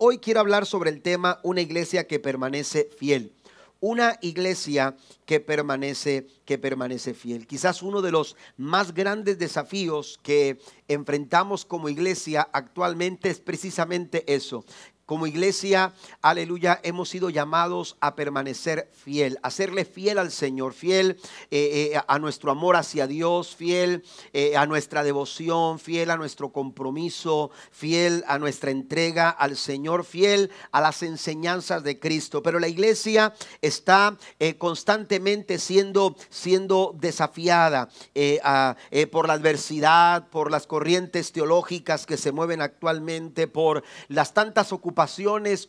hoy quiero hablar sobre el tema una iglesia que permanece fiel. Una iglesia que permanece fiel. Quizás uno de los más grandes desafíos que enfrentamos como iglesia actualmente es precisamente eso. Como iglesia, aleluya, hemos sido llamados a permanecer fiel, a serle fiel al Señor, fiel a nuestro amor hacia Dios, fiel a nuestra devoción, fiel a nuestro compromiso, fiel a nuestra entrega al Señor, fiel a las enseñanzas de Cristo. Pero la iglesia está constantemente siendo desafiada por la adversidad, por las corrientes teológicas que se mueven actualmente, por las tantas ocupaciones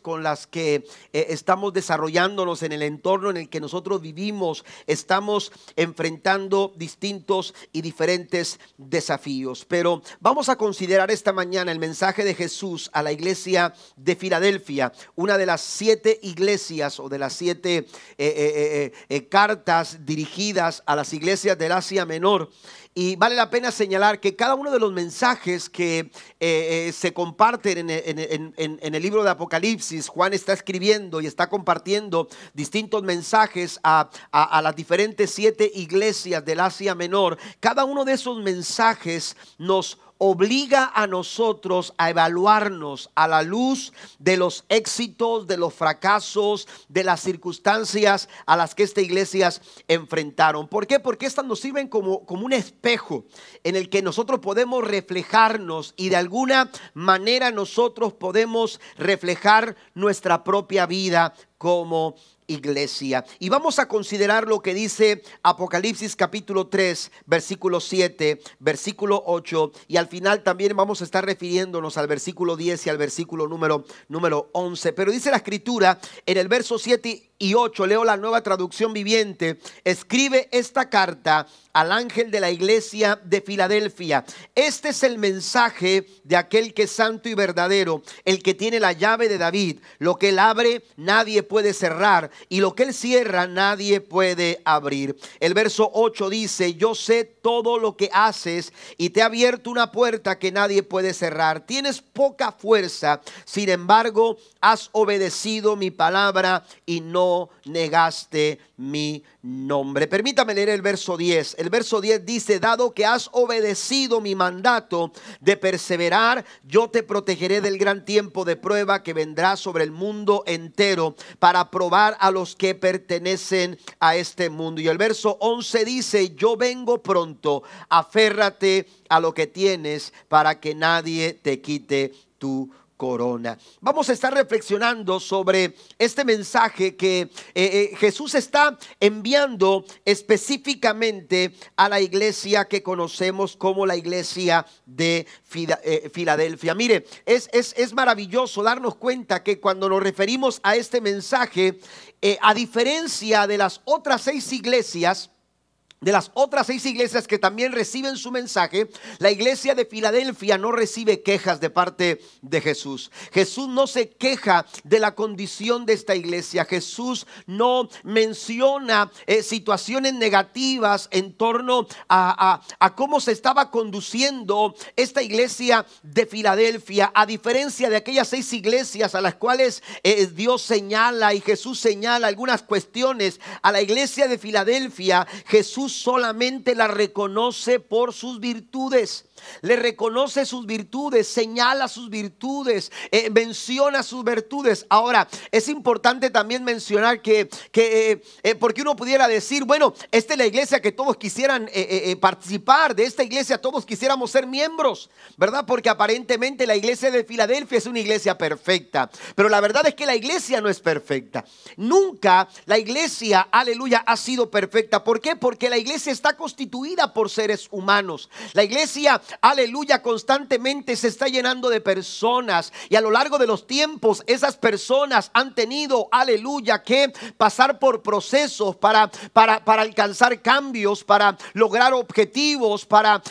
con las que estamos desarrollándonos en el entorno en el que nosotros vivimos. Estamos enfrentando distintos y diferentes desafíos. Pero vamos a considerar esta mañana el mensaje de Jesús a la iglesia de Filadelfia, una de las 7 iglesias o de las 7 cartas dirigidas a las iglesias del Asia Menor. Y vale la pena señalar que cada uno de los mensajes que se comparten en el libro de Apocalipsis, Juan está escribiendo y está compartiendo distintos mensajes a las diferentes 7 iglesias del Asia Menor. Cada uno de esos mensajes nos obliga a nosotros a evaluarnos a la luz de los éxitos, de los fracasos, de las circunstancias a las que estas iglesias enfrentaron. ¿Por qué? Porque estas nos sirven como un espejo en el que nosotros podemos reflejarnos y de alguna manera nosotros podemos reflejar nuestra propia vida como iglesia. Y vamos a considerar lo que dice Apocalipsis capítulo 3, versículo 7, versículo 8, y al final también vamos a estar refiriéndonos al versículo 10 y al versículo número 11. Pero dice la escritura en el verso 7 y 8, leo la Nueva Traducción Viviente: escribe esta carta al ángel de la iglesia de Filadelfia. Este es el mensaje de aquel que es santo y verdadero, el que tiene la llave de David. Lo que él abre, nadie puede cerrar, y lo que él cierra, nadie puede abrir. El verso 8 dice: yo sé todo lo que haces y te he abierto una puerta que nadie puede cerrar. Tienes poca fuerza, sin embargo has obedecido mi palabra y no negaste mi nombre. Permítame leer el verso 10. El verso 10 dice: dado que has obedecido mi mandato de perseverar, yo te protegeré del gran tiempo de prueba que vendrá sobre el mundo entero para probar a los que pertenecen a este mundo. Y el verso 11 dice: yo vengo pronto, aférrate a lo que tienes para que nadie te quite tu corona. Vamos a estar reflexionando sobre este mensaje que Jesús está enviando específicamente a la iglesia que conocemos como la iglesia de Filadelfia. Mire, es maravilloso darnos cuenta que cuando nos referimos a este mensaje, a diferencia de las otras 6 iglesias, que también reciben su mensaje, la iglesia de Filadelfia no recibe quejas de parte de Jesús. Jesús no se queja de la condición de esta iglesia. Jesús no menciona situaciones negativas en torno a cómo se estaba conduciendo esta iglesia de Filadelfia, a diferencia de aquellas 6 iglesias a las cuales Dios señala y Jesús señala algunas cuestiones. A la iglesia de Filadelfia, Jesús solamente la reconoce por sus virtudes. Le reconoce sus virtudes, señala sus virtudes, menciona sus virtudes. Ahora, es importante también mencionar que porque uno pudiera decir, bueno, esta es la iglesia que todos quisieran participar, de esta iglesia todos quisiéramos ser miembros, ¿verdad? Porque aparentemente la iglesia de Filadelfia es una iglesia perfecta, pero la verdad es que la iglesia no es perfecta. Nunca la iglesia, aleluya, ha sido perfecta. ¿Por qué? Porque la iglesia está constituida por seres humanos. La iglesia, aleluya, constantemente se está llenando de personas, y a lo largo de los tiempos esas personas han tenido, aleluya, que pasar por procesos para alcanzar cambios, para lograr objetivos, para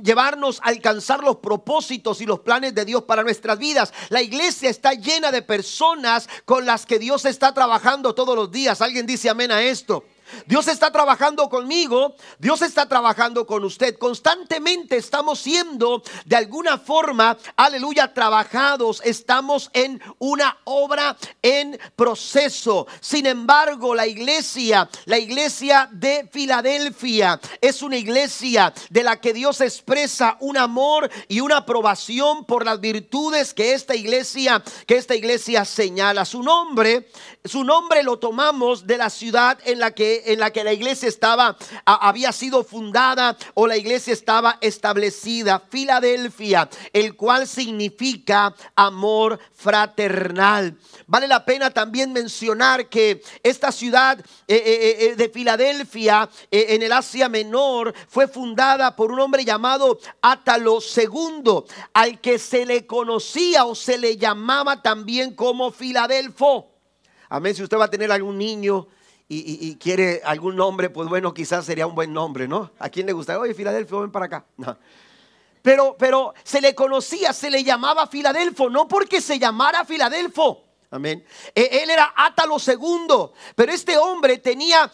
llevarnos a alcanzar los propósitos y los planes de Dios para nuestras vidas. La iglesia está llena de personas con las que Dios está trabajando todos los días. ¿Alguien dice amén a esto? Dios está trabajando conmigo, Dios está trabajando con usted. Constantemente estamos siendo de alguna forma, aleluya, trabajados. Estamos en una obra en proceso. Sin embargo, la iglesia de Filadelfia es una iglesia de la que Dios expresa un amor y una aprobación por las virtudes que esta iglesia señala. Su nombre lo tomamos de la ciudad en la que la iglesia había sido fundada, o la iglesia estaba establecida, Filadelfia, el cual significa amor fraternal. Vale la pena también mencionar que esta ciudad de Filadelfia en el Asia Menor fue fundada por un hombre llamado Átalo II, al que se le conocía o se le llamaba también como Filadelfo. Amén. Si usted va a tener algún niño y quiere algún nombre, pues bueno, quizás sería un buen nombre, ¿no? ¿A quién le gusta? Oye, Filadelfo, ven para acá. No. Pero se le conocía, se le llamaba Filadelfo, no porque se llamara Filadelfo. Amén. Él era Átalo II, pero este hombre tenía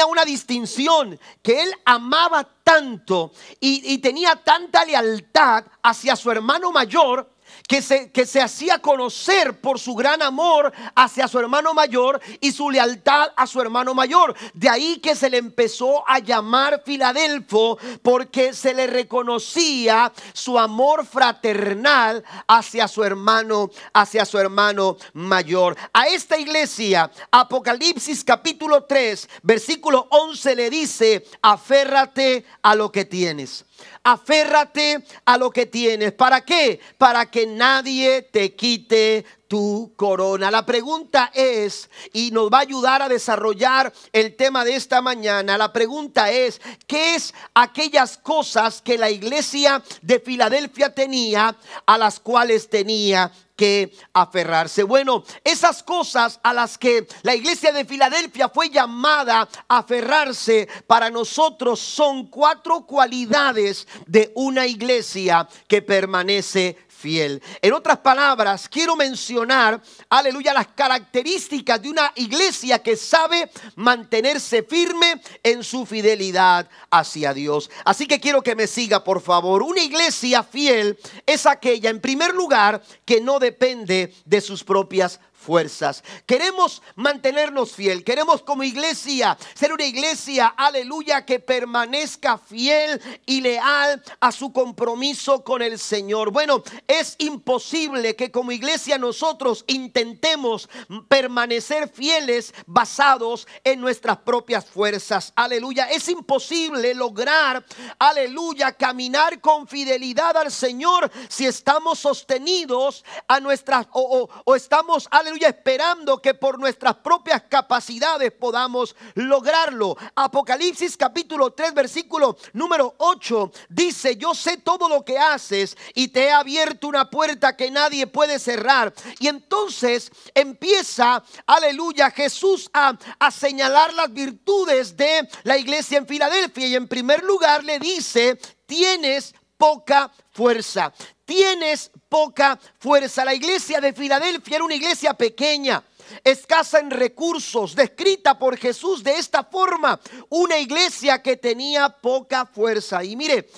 una distinción, que él amaba tanto y tenía tanta lealtad hacia su hermano mayor, que se hacía conocer por su gran amor hacia su hermano mayor y su lealtad a su hermano mayor. De ahí que se le empezó a llamar Filadelfo, porque se le reconocía su amor fraternal hacia su hermano mayor. A esta iglesia, Apocalipsis capítulo 3 versículo 11 le dice: aférrate a lo que tienes. Aférrate a lo que tienes. ¿Para qué? Para que nadie te quite tu corona. La pregunta es, y nos va a ayudar a desarrollar el tema de esta mañana, la pregunta es: ¿qué es aquellas cosas que la iglesia de Filadelfia tenía, a las cuales tenía que aferrarse? Bueno, esas cosas a las que la iglesia de Filadelfia fue llamada a aferrarse, para nosotros son 4 cualidades de una iglesia que permanece fiel. En otras palabras, quiero mencionar, aleluya, las características de una iglesia que sabe mantenerse firme en su fidelidad hacia Dios. Así que quiero que me siga, por favor. Una iglesia fiel es aquella, en primer lugar, que no depende de sus propias fuerzas. Queremos mantenernos fiel. Queremos como iglesia ser una iglesia, aleluya, que permanezca fiel y leal a su compromiso con el Señor. Bueno, es imposible que como iglesia nosotros intentemos permanecer fieles basados en nuestras propias fuerzas. Aleluya. Es imposible lograr, aleluya, caminar con fidelidad al Señor si estamos sostenidos a nuestras o estamos, aleluya, esperando que por nuestras propias capacidades podamos lograrlo. Apocalipsis capítulo 3 versículo número 8 dice: yo sé todo lo que haces y te he abierto una puerta que nadie puede cerrar. Y entonces empieza, aleluya, Jesús a señalar las virtudes de la iglesia en Filadelfia, y en primer lugar le dice: tienes poca fuerza. Tienes poca fuerza. La iglesia de Filadelfia era una iglesia pequeña, escasa en recursos, descrita por Jesús de esta forma: una iglesia que tenía poca fuerza. Y mire,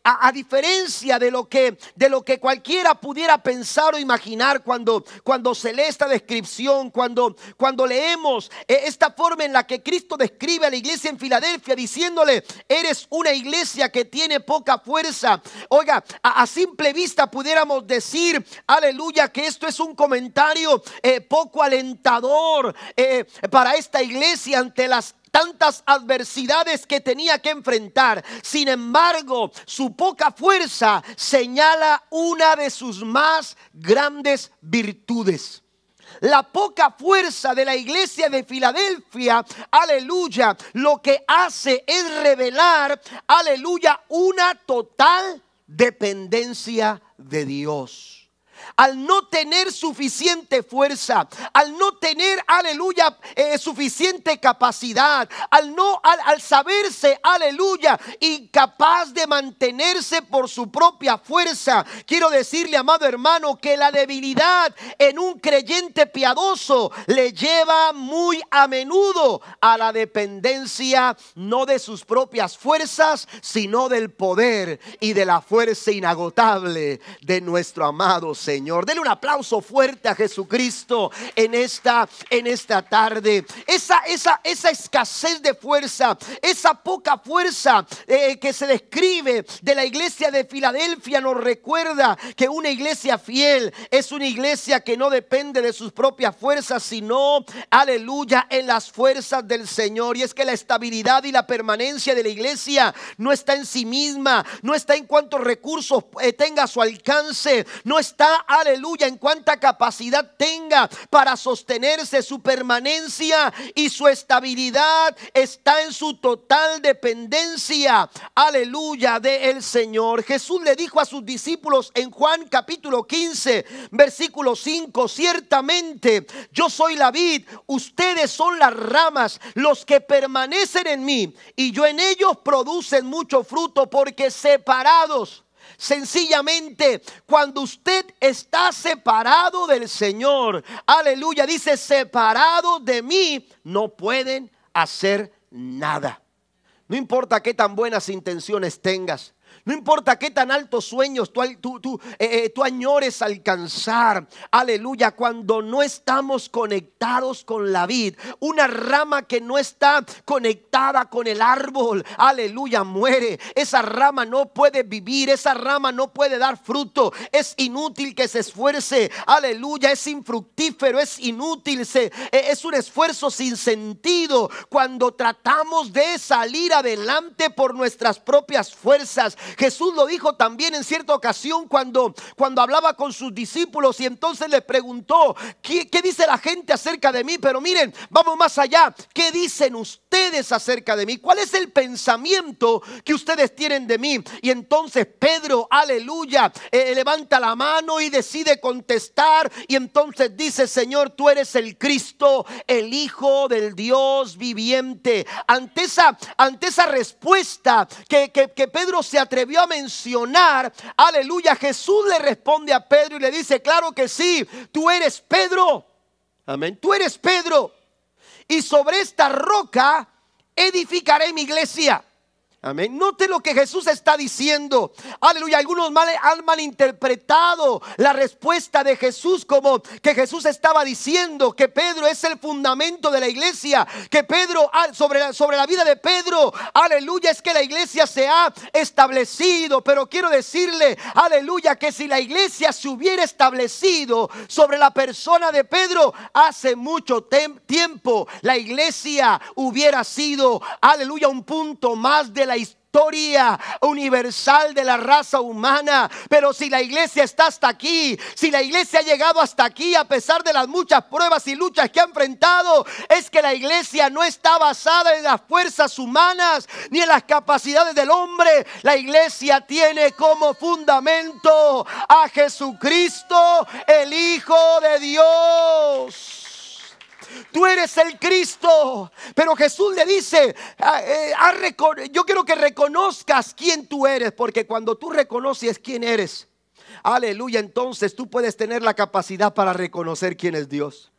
a diferencia de lo que cualquiera pudiera pensar o imaginar cuando se lee esta descripción, cuando leemos esta forma en la que Cristo describe a la iglesia en Filadelfia, diciéndole: eres una iglesia que tiene poca fuerza. Oiga, a simple vista pudiéramos decir, aleluya, que esto es un comentario poco alentador para esta iglesia ante las tantas adversidades que tenía que enfrentar. Sin embargo, su poca fuerza señala una de sus más grandes virtudes. La poca fuerza de la iglesia de Filadelfia, aleluya, lo que hace es revelar, aleluya, una total dependencia de Dios. al no tener suficiente fuerza, al no tener, aleluya, suficiente capacidad, al saberse, aleluya, incapaz de mantenerse por su propia fuerza. Quiero decirle, amado hermano, que la debilidad en un creyente piadoso le lleva muy a menudo a la dependencia, no de sus propias fuerzas, sino del poder y de la fuerza inagotable de nuestro amado Señor. Denle un aplauso fuerte a Jesucristo en esta tarde. Esa escasez de fuerza, esa poca fuerza que se describe de la iglesia de Filadelfia, nos recuerda que una iglesia fiel es una iglesia que no depende de sus propias fuerzas, sino, aleluya, en las fuerzas del Señor. Y es que la estabilidad y la permanencia de la iglesia no está en sí misma, no está en cuántos recursos tenga a su alcance, no está, aleluya, en cuánta capacidad tenga para sostenerse. Su permanencia y su estabilidad está en su total dependencia, aleluya, del Señor. Jesús le dijo a sus discípulos en Juan capítulo 15 versículo 5: ciertamente yo soy la vid, ustedes son las ramas. Los que permanecen en mí y yo en ellos producen mucho fruto, porque separados, sencillamente, cuando usted está separado del Señor, aleluya, dice, separados de mí, no pueden hacer nada. No importa qué tan buenas intenciones tengas, no importa qué tan altos sueños tú añores alcanzar, aleluya, cuando no estamos conectados con la vid, una rama que no está conectada con el árbol, aleluya, muere. Esa rama no puede vivir, esa rama no puede dar fruto. Es inútil que se esfuerce, aleluya, es infructífero, es inútil, es un esfuerzo sin sentido cuando tratamos de salir adelante por nuestras propias fuerzas. Jesús lo dijo también en cierta ocasión cuando hablaba con sus discípulos, y entonces les preguntó: ¿qué dice la gente acerca de mí? Pero miren, vamos más allá. ¿Qué dicen ustedes acerca de mí? ¿Cuál es el pensamiento que ustedes tienen de mí? Y entonces Pedro, aleluya, levanta la mano y decide contestar, y entonces dice: Señor, tú eres el Cristo, el Hijo del Dios viviente. Ante esa respuesta que Pedro se atrevió a mencionar, aleluya, Jesús le responde a Pedro y le dice: claro que sí, tú eres Pedro, amén, tú eres Pedro, y sobre esta roca edificaré mi iglesia. Amén. Note lo que Jesús está diciendo. Aleluya. Algunos han malinterpretado la respuesta de Jesús como que Jesús estaba diciendo que Pedro es el fundamento de la iglesia, que Pedro, sobre la vida de Pedro, aleluya, es que la iglesia se ha establecido. Pero quiero decirle, aleluya, que si la iglesia se hubiera establecido sobre la persona de Pedro, hace mucho tiempo la iglesia hubiera sido, aleluya, un punto más de la historia universal de la raza humana. Pero si la iglesia está hasta aquí, si la iglesia ha llegado hasta aquí a pesar de las muchas pruebas y luchas que ha enfrentado, es que la iglesia no está basada en las fuerzas humanas ni en las capacidades del hombre. La iglesia tiene como fundamento a Jesucristo, el Hijo de Dios. Tú eres el Cristo. Pero Jesús le dice: yo quiero que reconozcas quién tú eres, porque cuando tú reconoces quién eres, aleluya, entonces tú puedes tener la capacidad para reconocer quién es Dios.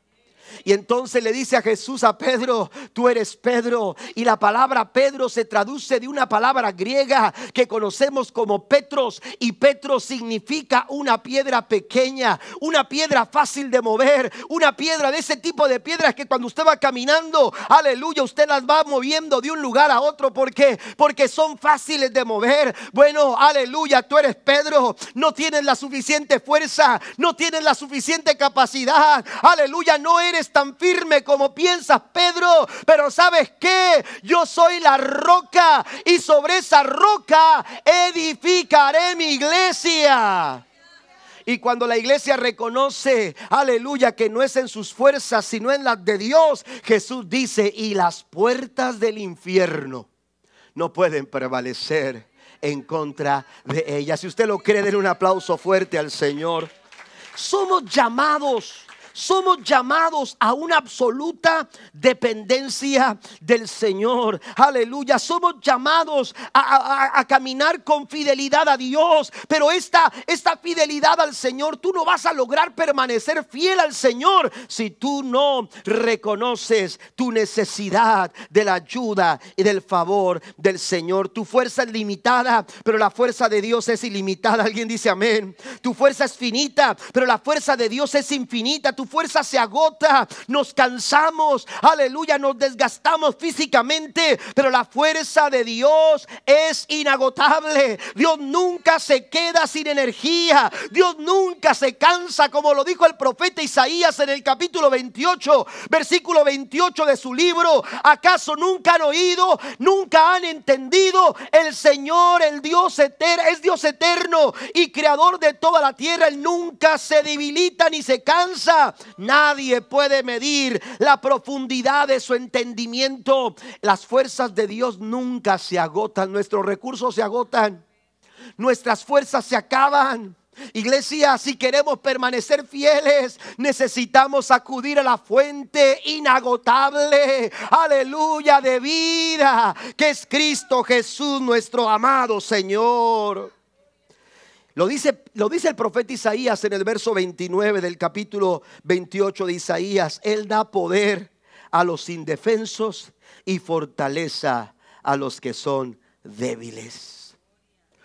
Y entonces le dice a Jesús a Pedro: tú eres Pedro. Y la palabra Pedro se traduce de una palabra griega que conocemos como Petros, y Petros significa una piedra pequeña, una piedra fácil de mover, una piedra de ese tipo de piedras que cuando usted va caminando, aleluya, usted las va moviendo de un lugar a otro porque son fáciles de mover. Bueno, aleluya, tú eres Pedro. No tienes la suficiente fuerza, no tienes la suficiente capacidad, aleluya, no eres tan firme como piensas, Pedro, pero ¿sabes qué? Yo soy la roca, y sobre esa roca edificaré mi iglesia. Y cuando la iglesia reconoce, aleluya, que no es en sus fuerzas sino en las de Dios, Jesús dice: y las puertas del infierno no pueden prevalecer en contra de ella. Si usted lo cree, denle un aplauso fuerte al Señor. Somos llamados a una absoluta dependencia del Señor. Aleluya. Somos llamados a caminar con fidelidad a Dios. Pero esta fidelidad al Señor, tú no vas a lograr permanecer fiel al Señor si tú no reconoces tu necesidad de la ayuda y del favor del Señor. Tu fuerza es limitada, pero la fuerza de Dios es ilimitada. Alguien dice amén. Tu fuerza es finita, pero la fuerza de Dios es infinita. Tu fuerza se agota, nos cansamos, aleluya, nos desgastamos físicamente, pero la fuerza de Dios es inagotable. Dios nunca se queda sin energía, Dios nunca se cansa, como lo dijo el profeta Isaías en el capítulo 28, versículo 28 de su libro. ¿Acaso nunca han oído, nunca han entendido? El Señor, el Dios eterno, es Dios eterno y creador de toda la tierra. Él nunca se debilita ni se cansa. Nadie puede medir la profundidad de su entendimiento. Las fuerzas de Dios nunca se agotan. Nuestros recursos se agotan, nuestras fuerzas se acaban. Iglesia, si queremos permanecer fieles, necesitamos acudir a la fuente inagotable, aleluya, de vida, que es Cristo Jesús, nuestro amado Señor. Lo dice el profeta Isaías en el verso 29 del capítulo 28 de Isaías. Él da poder a los indefensos y fortaleza a los que son débiles.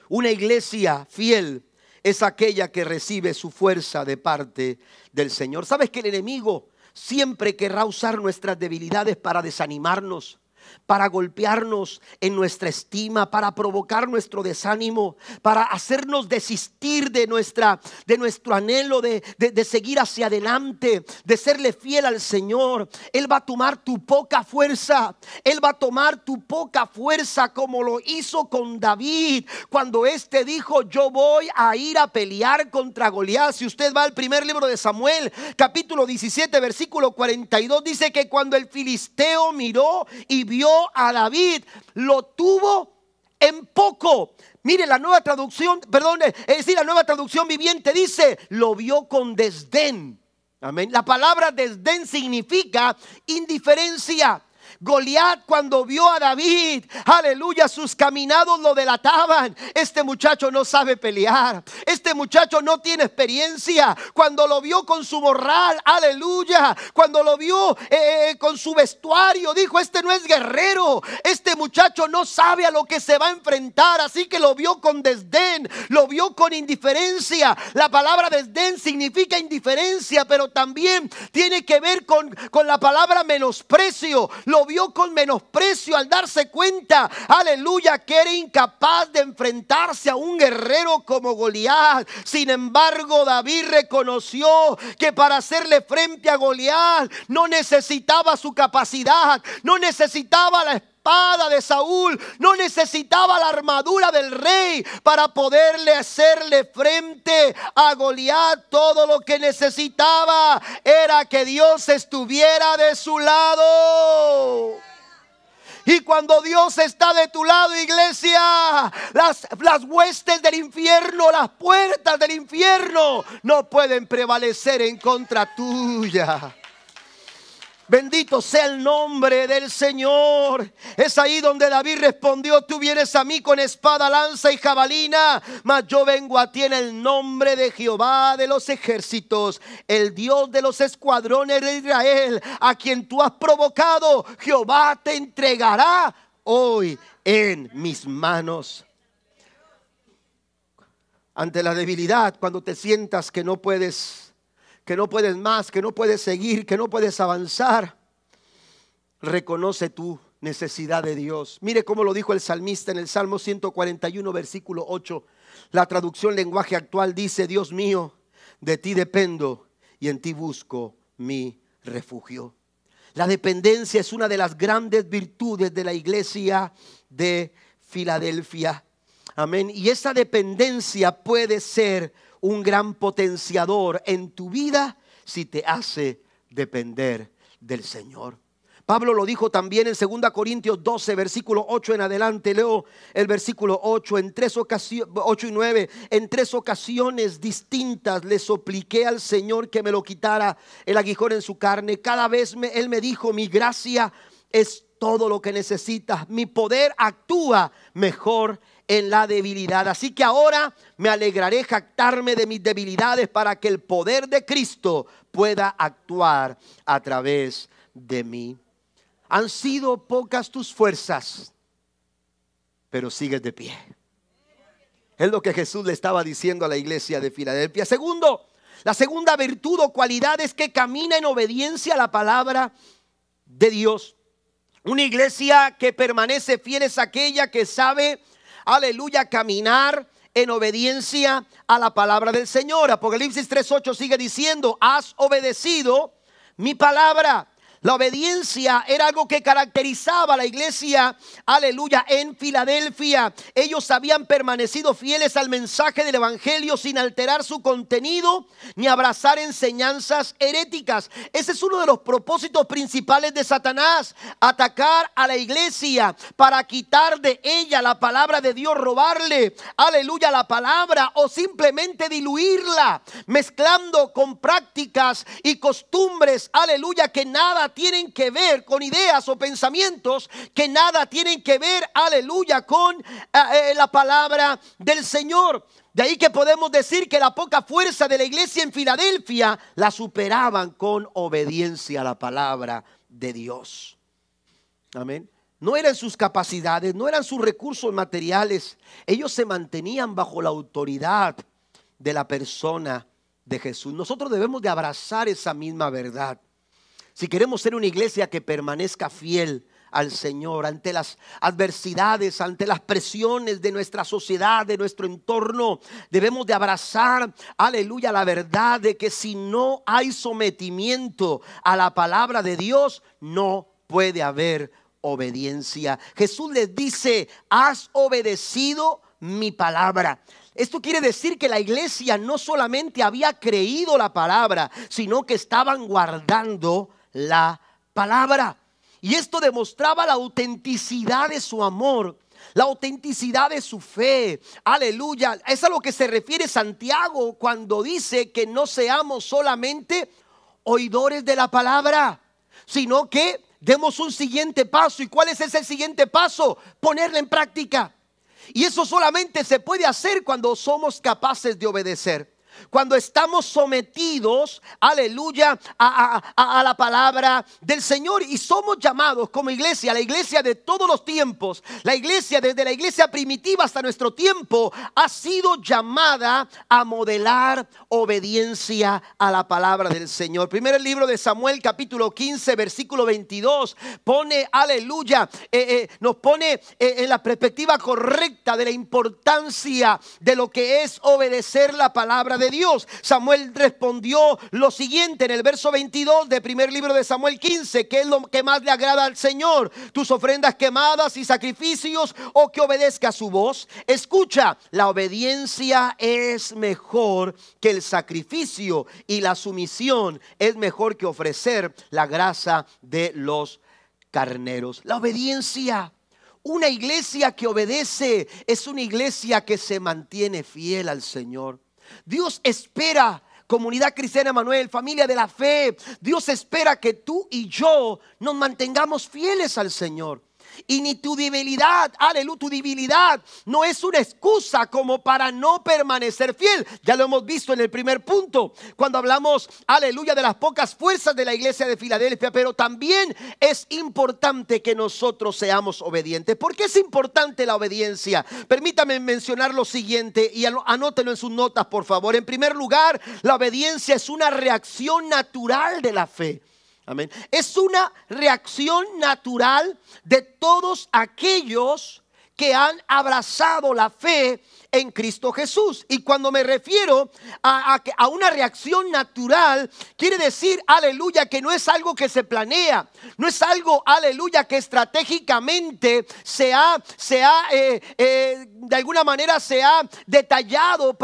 Una iglesia fiel es aquella que recibe su fuerza de parte del Señor. ¿Sabes que el enemigo siempre querrá usar nuestras debilidades para desanimarnos, para golpearnos en nuestra estima, para provocar nuestro desánimo, para hacernos desistir de nuestro anhelo de seguir hacia adelante, de serle fiel al Señor? Él va a tomar tu poca fuerza. Él va a tomar tu poca fuerza, como lo hizo con David cuando éste dijo: yo voy a ir a pelear contra Goliat. Si usted va al primer libro de Samuel, capítulo 17, versículo 42, dice que cuando el filisteo miró y vio a David, lo tuvo en poco. Mire, la nueva traducción, la nueva traducción viviente dice: lo vio con desdén. Amén. La palabra desdén significa indiferencia. Goliat, cuando vio a David, aleluya, sus caminados lo delataban. Este muchacho no sabe pelear, este muchacho no tiene experiencia. Cuando lo vio con su morral, aleluya, cuando lo vio con su vestuario, dijo: este no es guerrero, este muchacho no sabe a lo que se va a enfrentar. Así que lo vio con desdén, lo vio con indiferencia. La palabra desdén significa indiferencia, pero también tiene que ver con la palabra menosprecio. Lo vio con menosprecio al darse cuenta, aleluya, que era incapaz de enfrentarse a un guerrero como Goliat. Sin embargo, David reconoció que para hacerle frente a Goliat no necesitaba su capacidad, no necesitaba la espada de Saúl, no necesitaba la armadura del rey para poderle hacerle frente a Goliat. Todo lo que necesitaba era que Dios estuviera de su lado. Y cuando Dios está de tu lado, iglesia, las huestes del infierno, las puertas del infierno no pueden prevalecer en contra tuya. Bendito sea el nombre del Señor. Es ahí donde David respondió: tú vienes a mí con espada, lanza y jabalina, mas yo vengo a ti en el nombre de Jehová de los ejércitos, el Dios de los escuadrones de Israel, a quien tú has provocado. Jehová te entregará hoy en mis manos. Ante la debilidad, cuando te sientas que no puedes más, que no puedes seguir, que no puedes avanzar, reconoce tu necesidad de Dios. Mire cómo lo dijo el salmista en el Salmo 141, versículo 8. La traducción lenguaje actual dice: Dios mío, de ti dependo y en ti busco mi refugio. La dependencia es una de las grandes virtudes de la iglesia de Filadelfia. Amén. Y esa dependencia puede ser un gran potenciador en tu vida si te hace depender del Señor. Pablo lo dijo también en 2 Corintios 12, versículo 8 en adelante. Leo el versículo 8. 8 y 9. En 3 ocasiones distintas le supliqué al Señor que me lo quitara el aguijón en su carne. Cada vez Él me dijo: mi gracia es todo lo que necesitas. Mi poder actúa mejor en la debilidad. Así que ahora me alegraré jactarme de mis debilidades para que el poder de Cristo pueda actuar a través de mí. Han sido pocas tus fuerzas, pero sigues de pie. Es lo que Jesús le estaba diciendo a la iglesia de Filadelfia. Segundo, la segunda virtud o cualidad es que camina en obediencia a la palabra de Dios. Una iglesia que permanece fiel es aquella que sabe, aleluya, caminar en obediencia a la palabra del Señor. Apocalipsis 3:8 sigue diciendo: has obedecido mi palabra. La obediencia era algo que caracterizaba a la iglesia, aleluya, en Filadelfia. Ellos habían permanecido fieles al mensaje del evangelio sin alterar su contenido ni abrazar enseñanzas heréticas. Ese es uno de los propósitos principales de Satanás: atacar a la iglesia para quitar de ella la palabra de Dios, robarle, aleluya, la palabra, o simplemente diluirla, mezclando con prácticas y costumbres, aleluya, que nada tienen que ver con ideas o pensamientos, que nada tienen que ver, aleluya, con la palabra del Señor. De ahí que podemos decir que la poca fuerza de la iglesia en Filadelfia la superaban con obediencia a la palabra de Dios. Amén. No eran sus capacidades, no eran sus recursos materiales. Ellos se mantenían bajo la autoridad de la persona de Jesús. Nosotros debemos de abrazar esa misma verdad. Si queremos ser una iglesia que permanezca fiel al Señor ante las adversidades, ante las presiones de nuestra sociedad, de nuestro entorno, debemos de abrazar, aleluya, la verdad de que si no hay sometimiento a la palabra de Dios, no puede haber obediencia. Jesús les dice: has obedecido mi palabra. Esto quiere decir que la iglesia no solamente había creído la palabra, sino que estaban guardando la palabra. Y esto demostraba la autenticidad de su amor, la autenticidad de su fe. Aleluya. Es a lo que se refiere Santiago cuando dice que no seamos solamente oidores de la palabra, sino que demos un siguiente paso. ¿Y cuál es ese siguiente paso? Ponerla en práctica. Y eso solamente se puede hacer cuando somos capaces de obedecer. Cuando estamos sometidos, aleluya, a la palabra del Señor. Y somos llamados como iglesia, la iglesia de todos los tiempos, la iglesia desde la iglesia primitiva hasta nuestro tiempo, ha sido llamada a modelar obediencia a la palabra del Señor. Primer libro de Samuel, capítulo 15, versículo 22, pone, aleluya, nos pone en la perspectiva correcta de la importancia de lo que es obedecer la palabra de Dios. Samuel respondió lo siguiente en el verso 22 del primer libro de Samuel 15: ¿qué es lo que más le agrada al Señor? ¿Tus ofrendas quemadas y sacrificios, o que obedezca su voz? Escucha, la obediencia es mejor que el sacrificio, y la sumisión es mejor que ofrecer la grasa de los carneros. La obediencia. Una iglesia que obedece es una iglesia que se mantiene fiel al Señor. Dios espera, comunidad cristiana Emanuel, familia de la fe, Dios espera que tú y yo nos mantengamos fieles al Señor. Y ni tu debilidad, aleluya, tu debilidad no es una excusa como para no permanecer fiel. Ya lo hemos visto en el primer punto, cuando hablamos, aleluya, de las pocas fuerzas de la iglesia de Filadelfia. Pero también es importante que nosotros seamos obedientes. ¿Por qué es importante la obediencia? Permítame mencionar lo siguiente, y anótenlo en sus notas, por favor. En primer lugar, la obediencia es una reacción natural de la fe. Amén. Es una reacción natural de todos aquellos que han abrazado la fe en Cristo Jesús. Y cuando me refiero a una reacción natural, quiere decir, aleluya, que no es algo que se planea, no es algo, aleluya, que estratégicamente de alguna manera se ha detallado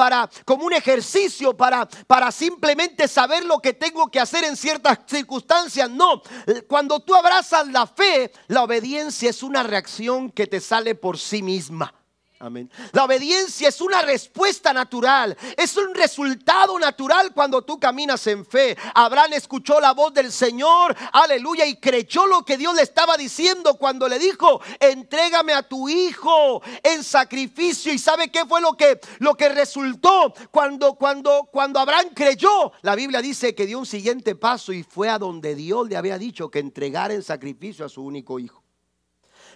como un ejercicio para simplemente saber lo que tengo que hacer en ciertas circunstancias. No, cuando tú abrazas la fe, la obediencia es una reacción que te sale por sí misma. Amén. La obediencia es una respuesta natural, es un resultado natural cuando tú caminas en fe. Abraham escuchó la voz del Señor, aleluya, y creyó lo que Dios le estaba diciendo cuando le dijo: entrégame a tu hijo en sacrificio. ¿Y sabe qué fue lo que resultó cuando Abraham creyó? La Biblia dice que dio un siguiente paso y fue a donde Dios le había dicho que entregara en sacrificio a su único hijo.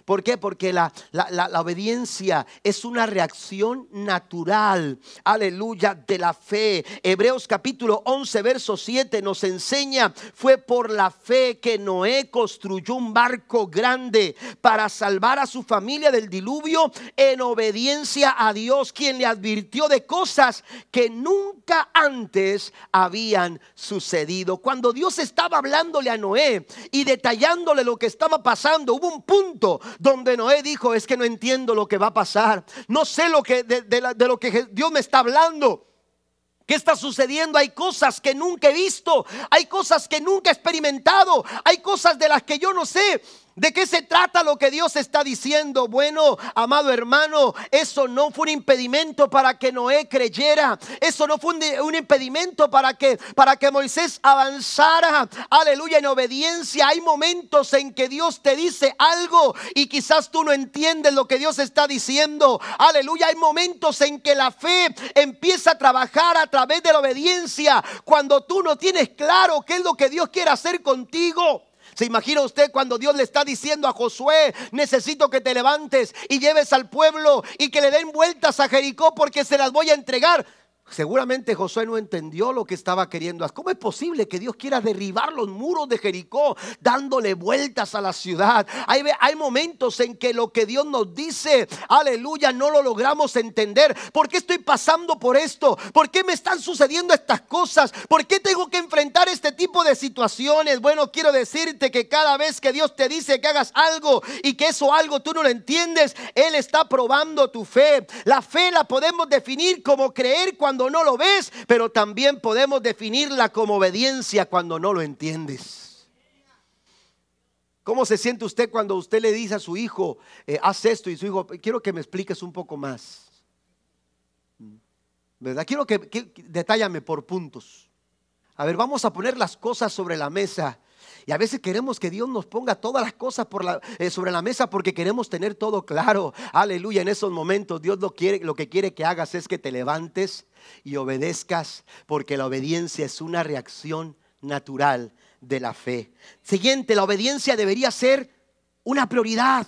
¿Por qué? Porque la obediencia es una reacción natural, aleluya, de la fe. Hebreos capítulo 11 verso 7 nos enseña: fue por la fe que Noé construyó un barco grande para salvar a su familia del diluvio, en obediencia a Dios, quien le advirtió de cosas que nunca antes habían sucedido. Cuando Dios estaba hablándole a Noé y detallándole lo que estaba pasando, hubo un punto donde Noé dijo: es que no entiendo lo que va a pasar, no sé de lo que Dios me está hablando. ¿Qué está sucediendo? Hay cosas que nunca he visto, hay cosas que nunca he experimentado, hay cosas de las que yo no sé. ¿De qué se trata lo que Dios está diciendo? Bueno, amado hermano, eso no fue un impedimento para que Noé creyera. Eso no fue un impedimento para que Moisés avanzara, aleluya, en obediencia. Hay momentos en que Dios te dice algo y quizás tú no entiendes lo que Dios está diciendo, aleluya. Hay momentos en que la fe empieza a trabajar a través de la obediencia, cuando tú no tienes claro qué es lo que Dios quiere hacer contigo. ¿Se imagina usted cuando Dios le está diciendo a Josué: necesito que te levantes y lleves al pueblo y que le den vueltas a Jericó porque se las voy a entregar? Seguramente Josué no entendió lo que estaba queriendo hacer. ¿Cómo es posible que Dios quiera derribar los muros de Jericó dándole vueltas a la ciudad? Hay momentos en que lo que Dios nos dice, aleluya, no lo logramos entender. ¿Por qué estoy pasando por esto? ¿Por qué me están sucediendo estas cosas? ¿Por qué tengo que enfrentar este tipo de situaciones? Bueno, quiero decirte que cada vez que Dios te dice que hagas algo y que eso algo tú no lo entiendes, Él está probando tu fe. La fe la podemos definir como creer cuando no lo ves, pero también podemos definirla como obediencia cuando no lo entiendes. ¿Cómo se siente usted cuando usted le dice a su hijo: haz esto, y su hijo: quiero que me expliques un poco más? ¿Verdad? Quiero que detállame por puntos. A ver, vamos a poner las cosas sobre la mesa. Y a veces queremos que Dios nos ponga todas las cosas sobre la mesa porque queremos tener todo claro. Aleluya, en esos momentos Dios lo que quiere que hagas es que te levantes y obedezcas, porque la obediencia es una reacción natural de la fe. Siguiente, la obediencia debería ser una prioridad.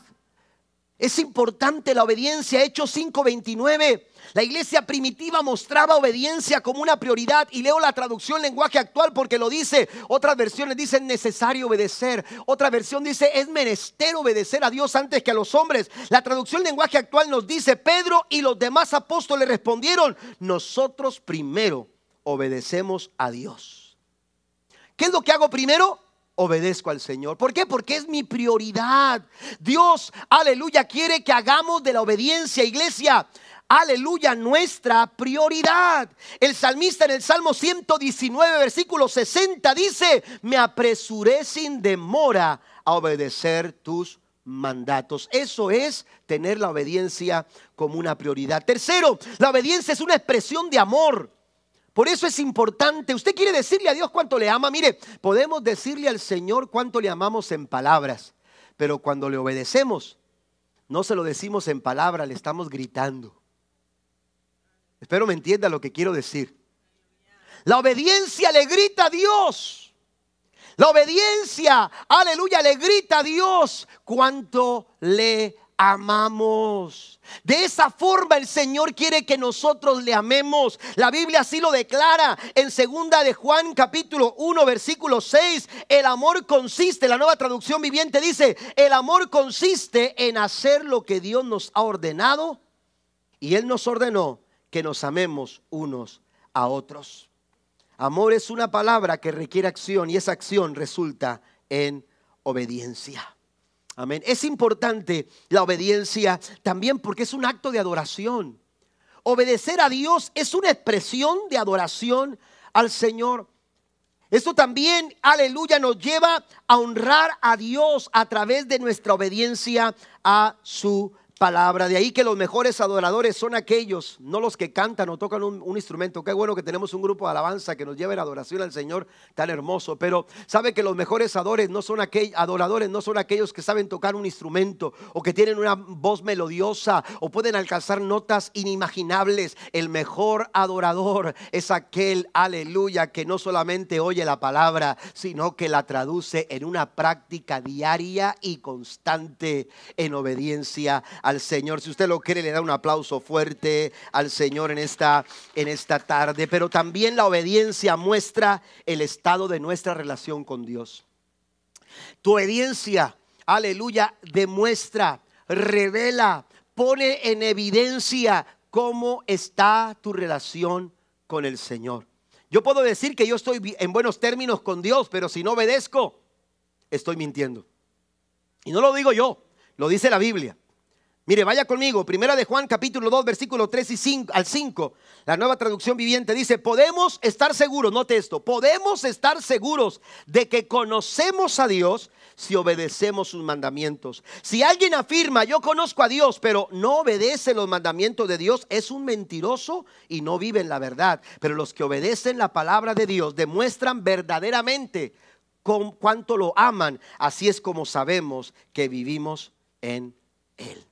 Es importante la obediencia. Hechos 5:29. La iglesia primitiva mostraba obediencia como una prioridad. Y leo la traducción lenguaje actual porque lo dice. Otras versiones dicen necesario obedecer. Otra versión dice es menester obedecer a Dios antes que a los hombres. La traducción lenguaje actual nos dice: Pedro y los demás apóstoles respondieron: nosotros primero obedecemos a Dios. ¿Qué es lo que hago primero? Obedezco al Señor. ¿Por qué? Porque es mi prioridad. Dios, aleluya, quiere que hagamos de la obediencia, iglesia, aleluya, nuestra prioridad. El salmista en el Salmo 119 versículo 60 dice: me apresuré sin demora a obedecer tus mandatos. Eso es tener la obediencia como una prioridad. Tercero, la obediencia es una expresión de amor. Por eso es importante. Usted quiere decirle a Dios cuánto le ama. Mire, podemos decirle al Señor cuánto le amamos en palabras, pero cuando le obedecemos, no se lo decimos en palabras, le estamos gritando. Espero me entienda lo que quiero decir. La obediencia le grita a Dios. La obediencia, aleluya, le grita a Dios cuánto le amamos. De esa forma el Señor quiere que nosotros le amemos. La Biblia así lo declara en 2 de Juan capítulo 1 versículo 6. El amor consiste, la Nueva Traducción Viviente dice: el amor consiste en hacer lo que Dios nos ha ordenado y Él nos ordenó que nos amemos unos a otros. Amor es una palabra que requiere acción y esa acción resulta en obediencia. Amén. Es importante la obediencia también porque es un acto de adoración. Obedecer a Dios es una expresión de adoración al Señor. Esto también, aleluya, nos lleva a honrar a Dios a través de nuestra obediencia a su palabra. De ahí que los mejores adoradores son aquellos, no los que cantan o tocan un instrumento. Qué bueno que tenemos un grupo de alabanza que nos lleva en adoración al Señor, tan hermoso. Pero sabe que los mejores adoradores no son aquellos que saben tocar un instrumento o que tienen una voz melodiosa o pueden alcanzar notas inimaginables. El mejor adorador es aquel, aleluya, que no solamente oye la palabra, sino que la traduce en una práctica diaria y constante en obediencia al Señor. Si usted lo cree, le da un aplauso fuerte al Señor en esta tarde. Pero también la obediencia muestra el estado de nuestra relación con Dios. Tu obediencia, aleluya, demuestra, revela, pone en evidencia cómo está tu relación con el Señor. Yo puedo decir que yo estoy en buenos términos con Dios, pero si no obedezco, estoy mintiendo. Y no lo digo yo, lo dice la Biblia. Mire, vaya conmigo, primera de Juan capítulo 2 versículo 3 al 5, la Nueva Traducción Viviente dice: podemos estar seguros, note esto, podemos estar seguros de que conocemos a Dios si obedecemos sus mandamientos. Si alguien afirma yo conozco a Dios pero no obedece los mandamientos de Dios, es un mentiroso y no vive en la verdad. Pero los que obedecen la palabra de Dios demuestran verdaderamente con cuánto lo aman. Así es como sabemos que vivimos en Él.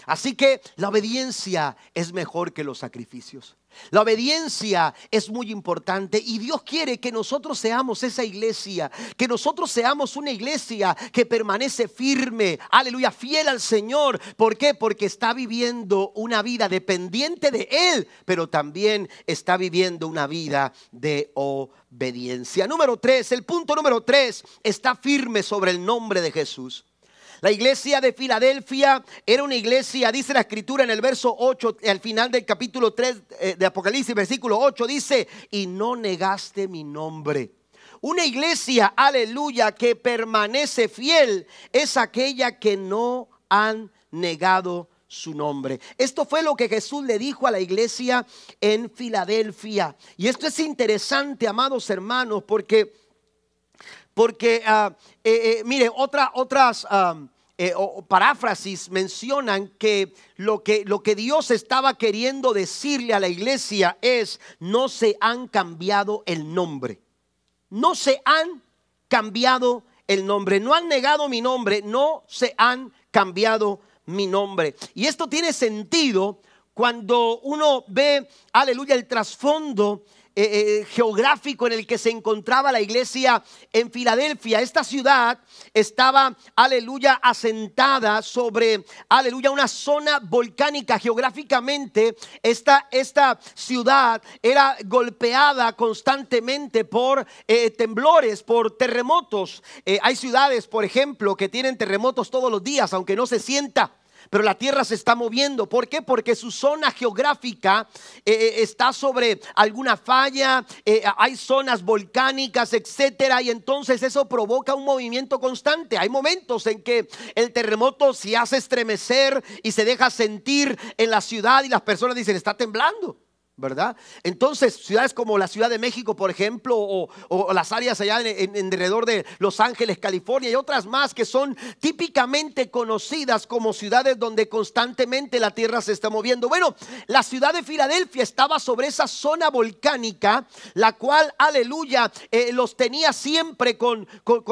Así que la obediencia es mejor que los sacrificios. La obediencia es muy importante y Dios quiere que nosotros seamos esa iglesia, que nosotros seamos una iglesia que permanece firme, aleluya, fiel al Señor. ¿Por qué? Porque está viviendo una vida dependiente de Él, pero también está viviendo una vida de obediencia. Número 3, el punto número 3, está firme sobre el nombre de Jesús. La iglesia de Filadelfia era una iglesia, dice la escritura en el verso 8, al final del capítulo 3 de Apocalipsis, versículo 8, dice: y no negaste mi nombre. Una iglesia, aleluya, que permanece fiel es aquella que no han negado su nombre. Esto fue lo que Jesús le dijo a la iglesia en Filadelfia. Y esto es interesante, amados hermanos, porque mire, otras paráfrasis mencionan que lo que Dios estaba queriendo decirle a la iglesia es: no se han cambiado el nombre. No se han cambiado el nombre. No han negado mi nombre. No se han cambiado mi nombre. Y esto tiene sentido cuando uno ve, aleluya, el trasfondo geográfico en el que se encontraba la iglesia en Filadelfia. Esta ciudad estaba, aleluya, asentada sobre, aleluya, una zona volcánica. Geográficamente esta ciudad era golpeada constantemente por temblores, por terremotos. Hay ciudades, por ejemplo, que tienen terremotos todos los días, aunque no se sienta, pero la tierra se está moviendo. ¿Por qué? Porque su zona geográfica está sobre alguna falla, hay zonas volcánicas, etcétera, y entonces eso provoca un movimiento constante. Hay momentos en que el terremoto se hace estremecer y se deja sentir en la ciudad y las personas dicen: está temblando, ¿verdad? Entonces ciudades como la Ciudad de México, por ejemplo, o las áreas allá en alrededor de Los Ángeles, California, y otras más que son típicamente conocidas como ciudades donde constantemente la tierra se está moviendo. Bueno, la ciudad de Filadelfia estaba sobre esa zona volcánica, la cual, aleluya, los tenía siempre con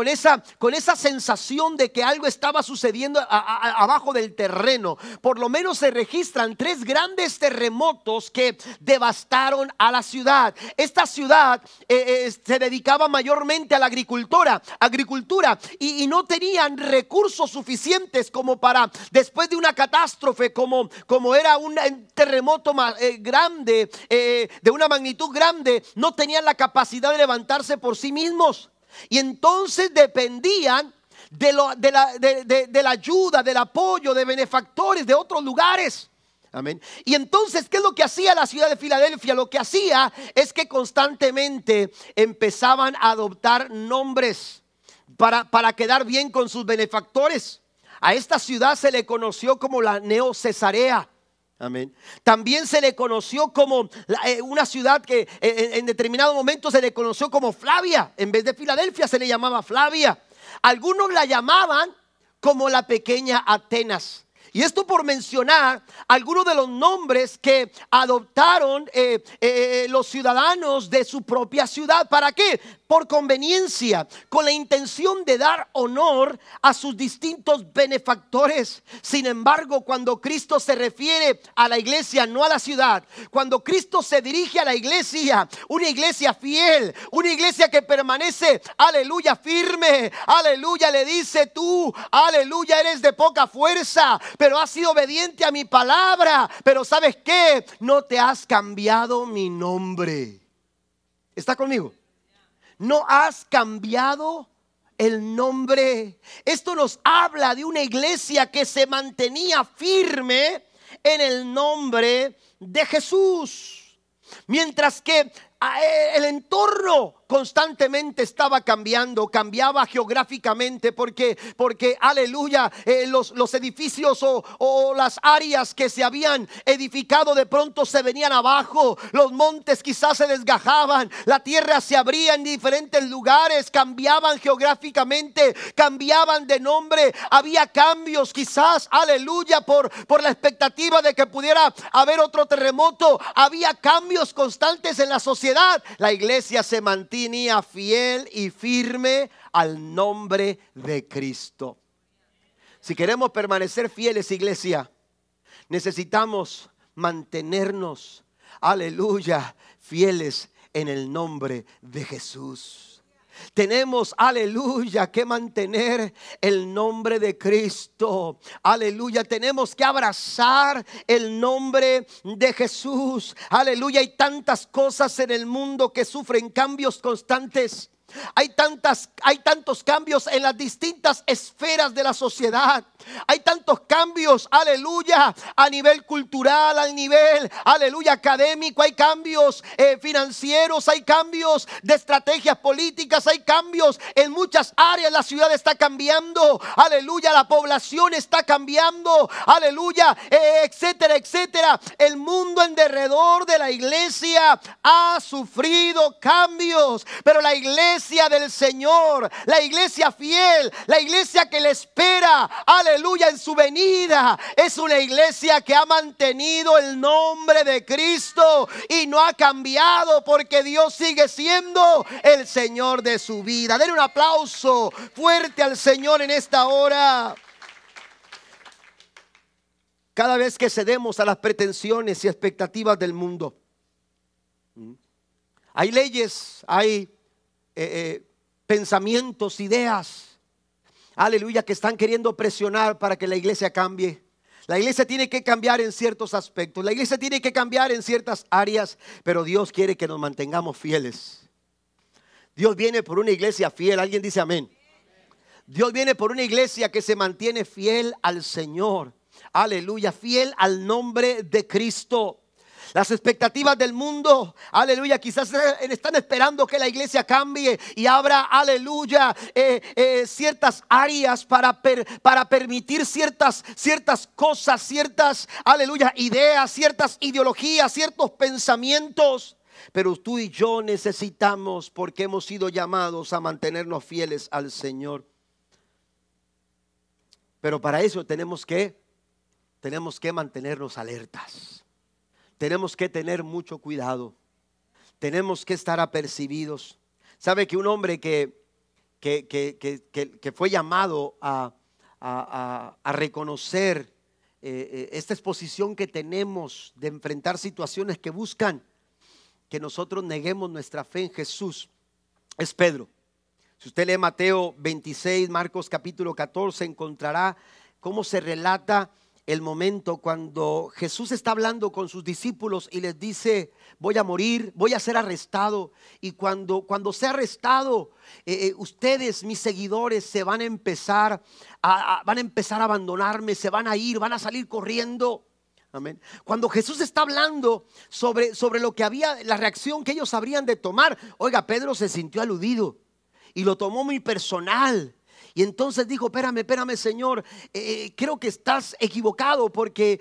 esa sensación de que algo estaba sucediendo abajo del terreno. Por lo menos se registran 3 grandes terremotos que devastaron a la ciudad. Esta ciudad se dedicaba mayormente a la agricultura y no tenían recursos suficientes como para, después de una catástrofe como era un terremoto grande, de una magnitud grande, no tenían la capacidad de levantarse por sí mismos, y entonces dependían de la ayuda, del apoyo de benefactores de otros lugares. Amén. Y entonces, ¿qué es lo que hacía la ciudad de Filadelfia? Lo que hacía es que constantemente empezaban a adoptar nombres para quedar bien con sus benefactores. A esta ciudad se le conoció como la Neo Cesarea. Amén. También se le conoció como una ciudad que en determinado momento se le conoció como Flavia. En vez de Filadelfia se le llamaba Flavia. Algunos la llamaban como la pequeña Atenas. Y esto por mencionar algunos de los nombres que adoptaron los ciudadanos de su propia ciudad. ¿Para qué? Por conveniencia, con la intención de dar honor a sus distintos benefactores. Sin embargo, cuando Cristo se refiere a la iglesia, no a la ciudad, cuando Cristo se dirige a la iglesia, una iglesia fiel, una iglesia que permanece, aleluya, firme, aleluya, le dice: tú, aleluya, eres de poca fuerza, pero has sido obediente a mi palabra. Pero ¿sabes qué? No te has cambiado mi nombre. ¿Está conmigo? No has cambiado el nombre. Esto nos habla de una iglesia que se mantenía firme en el nombre de Jesús. Mientras que el entorno constantemente estaba cambiando, cambiaba geográficamente porque aleluya, los edificios o las áreas que se habían edificado de pronto se venían abajo, los montes quizás se desgajaban, la tierra se abría en diferentes lugares, cambiaban geográficamente, cambiaban de nombre, había cambios quizás, aleluya, por la expectativa de que pudiera haber otro terremoto, había cambios constantes en la sociedad. La iglesia se mantenía fiel y firme al nombre de Cristo. Si queremos permanecer fieles, iglesia, necesitamos mantenernos, aleluya, fieles en el nombre de Jesús. Tenemos, aleluya, que mantener el nombre de Cristo. Aleluya, tenemos que abrazar el nombre de Jesús. Aleluya, hay tantas cosas en el mundo que sufren cambios constantes. Hay tantos cambios en las distintas esferas de la sociedad. Hay tantos cambios, aleluya, a nivel cultural, al nivel, aleluya, académico. Hay cambios financieros, hay cambios de estrategias políticas, hay cambios en muchas áreas. La ciudad está cambiando, aleluya, la población está cambiando, aleluya, etcétera, etcétera. El mundo en derredor de la iglesia ha sufrido cambios, pero la iglesia del Señor, la iglesia fiel, la iglesia que le espera, aleluya, en su venida, es una iglesia que ha mantenido el nombre de Cristo y no ha cambiado, porque Dios sigue siendo el Señor de su vida. Denle un aplauso fuerte al Señor en esta hora. Cada vez que cedemos a las pretensiones y expectativas del mundo, hay leyes, hay pensamientos, ideas, aleluya, que están queriendo presionar para que la iglesia cambie. La iglesia tiene que cambiar en ciertos aspectos, la iglesia tiene que cambiar en ciertas áreas, pero Dios quiere que nos mantengamos fieles. Dios viene por una iglesia fiel. Alguien dice amén. Dios viene por una iglesia que se mantiene fiel al Señor, aleluya, fiel al nombre de Cristo. Las expectativas del mundo, aleluya, quizás están esperando que la iglesia cambie y abra, aleluya, ciertas áreas para permitir ciertas cosas, ciertas, aleluya, ideas, ciertas ideologías, ciertos pensamientos. Pero tú y yo necesitamos, porque hemos sido llamados a mantenernos fieles al Señor. Pero para eso tenemos que mantenernos alertas. Tenemos que tener mucho cuidado. Tenemos que estar apercibidos. Sabe que un hombre que fue llamado a reconocer esta exposición que tenemos de enfrentar situaciones que buscan que nosotros neguemos nuestra fe en Jesús, es Pedro. Si usted lee Mateo 26, Marcos capítulo 14, encontrará cómo se relata el momento cuando Jesús está hablando con sus discípulos y les dice: voy a morir, voy a ser arrestado. Y cuando sea arrestado, ustedes, mis seguidores, se van a empezar a abandonarme, se van a ir, van a salir corriendo. Amén. Cuando Jesús está hablando sobre lo que había, la reacción que ellos habrían de tomar, oiga, Pedro se sintió aludido y lo tomó muy personal. Y entonces dijo, espérame Señor, creo que estás equivocado porque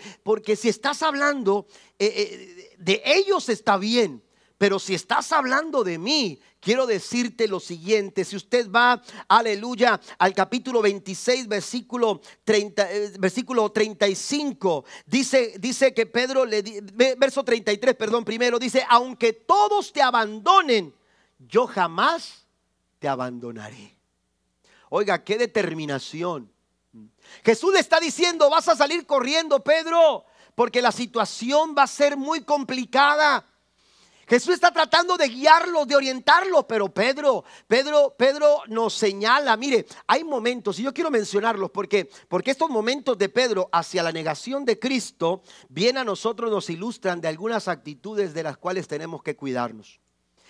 si estás hablando de ellos está bien, pero si estás hablando de mí, quiero decirte lo siguiente. Si usted va, aleluya, al capítulo 26, versículo 35, dice que Pedro verso 33, perdón, primero dice, aunque todos te abandonen, yo jamás te abandonaré. Oiga, qué determinación. Jesús le está diciendo, vas a salir corriendo, Pedro, porque la situación va a ser muy complicada. Jesús está tratando de guiarlo, de orientarlo, pero Pedro nos señala. Mire, hay momentos, y yo quiero mencionarlos porque estos momentos de Pedro hacia la negación de Cristo, bien a nosotros nos ilustran de algunas actitudes de las cuales tenemos que cuidarnos.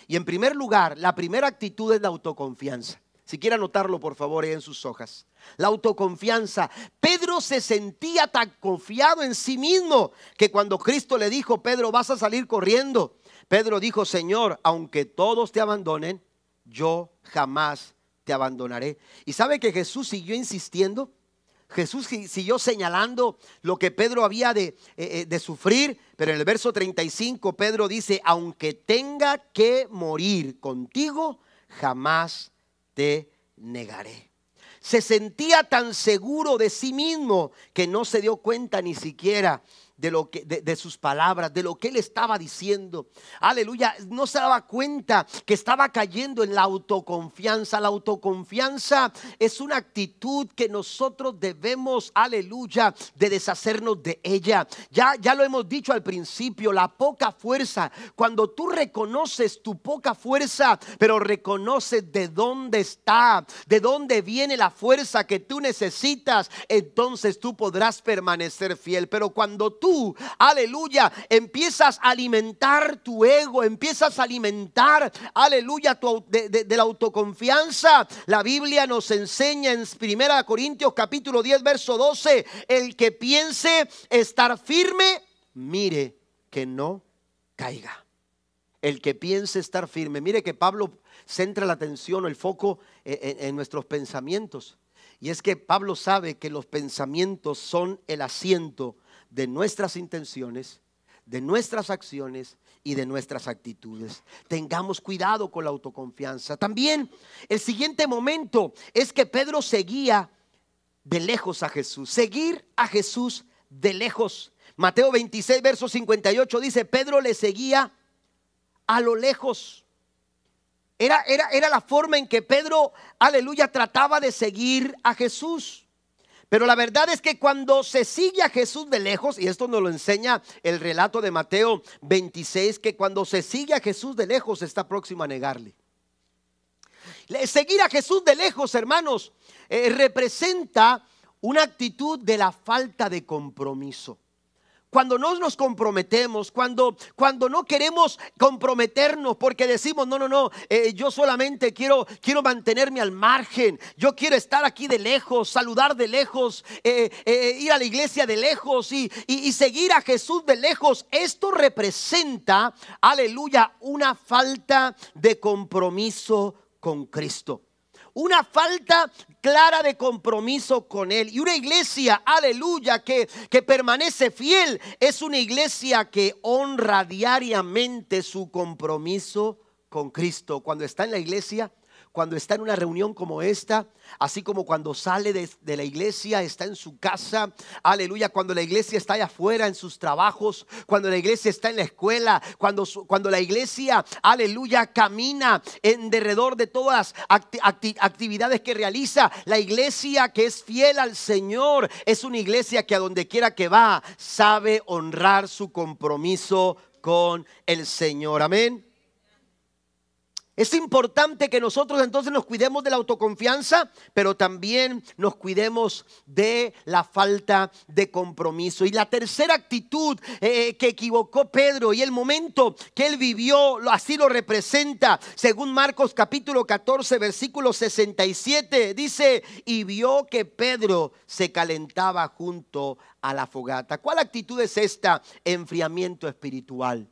Y en primer lugar, la primera actitud es la autoconfianza. Si quiere anotarlo, por favor, ahí en sus hojas. La autoconfianza. Pedro se sentía tan confiado en sí mismo que cuando Cristo le dijo, Pedro, vas a salir corriendo, Pedro dijo, Señor, aunque todos te abandonen, yo jamás te abandonaré. ¿Y sabe que Jesús siguió insistiendo? Jesús siguió señalando lo que Pedro había de sufrir. Pero en el verso 35 Pedro dice, aunque tenga que morir contigo, jamás te negaré. Se sentía tan seguro de sí mismo que no se dio cuenta ni siquiera de sus palabras, de lo que él estaba diciendo. Aleluya, no se daba cuenta que estaba cayendo en la autoconfianza. La autoconfianza es una actitud que nosotros debemos, aleluya, de deshacernos de ella. Ya lo hemos dicho al principio, la poca fuerza. Cuando tú reconoces tu poca fuerza, pero reconoces de dónde está, de dónde viene la fuerza que tú necesitas, entonces tú podrás permanecer fiel. Pero cuando tú, aleluya, empiezas a alimentar tu ego, empiezas a alimentar, aleluya, de la autoconfianza, la Biblia nos enseña en 1 Corintios capítulo 10 verso 12, el que piense estar firme, mire que no caiga. El que piense estar firme. Mire que Pablo centra la atención o el foco en nuestros pensamientos. Y es que Pablo sabe que los pensamientos son el asiento de nuestras intenciones, de nuestras acciones y de nuestras actitudes. Tengamos cuidado con la autoconfianza. También el siguiente momento es que Pedro seguía de lejos a Jesús. Seguir a Jesús de lejos. Mateo 26 verso 58 dice, Pedro le seguía a lo lejos. Era la forma en que Pedro, aleluya, trataba de seguir a Jesús. Pero la verdad es que cuando se sigue a Jesús de lejos, y esto nos lo enseña el relato de Mateo 26, que cuando se sigue a Jesús de lejos está próximo a negarle. Seguir a Jesús de lejos, hermanos, representa una actitud de la falta de compromiso. Cuando no nos comprometemos, cuando no queremos comprometernos porque decimos, no, yo solamente quiero mantenerme al margen, yo quiero estar aquí de lejos, saludar de lejos, ir a la iglesia de lejos y seguir a Jesús de lejos. Esto representa, aleluya, una falta de compromiso con Cristo. Una falta clara de compromiso con Él. Y una iglesia, aleluya, que permanece fiel, es una iglesia que honra diariamente su compromiso con Cristo. Cuando está en la iglesia, cuando está en una reunión como esta, así como cuando sale de la iglesia, está en su casa, aleluya, cuando la iglesia está allá afuera en sus trabajos, cuando la iglesia está en la escuela, cuando la iglesia, aleluya, camina en derredor de todas las actividades que realiza. La iglesia que es fiel al Señor es una iglesia que a donde quiera que va sabe honrar su compromiso con el Señor. Amén. Es importante que nosotros entonces nos cuidemos de la autoconfianza, pero también nos cuidemos de la falta de compromiso. Y la tercera actitud que equivocó Pedro, y el momento que él vivió, así lo representa, según Marcos capítulo 14, versículo 67, dice: y vio que Pedro se calentaba junto a la fogata. ¿Cuál actitud es esta? Enfriamiento espiritual.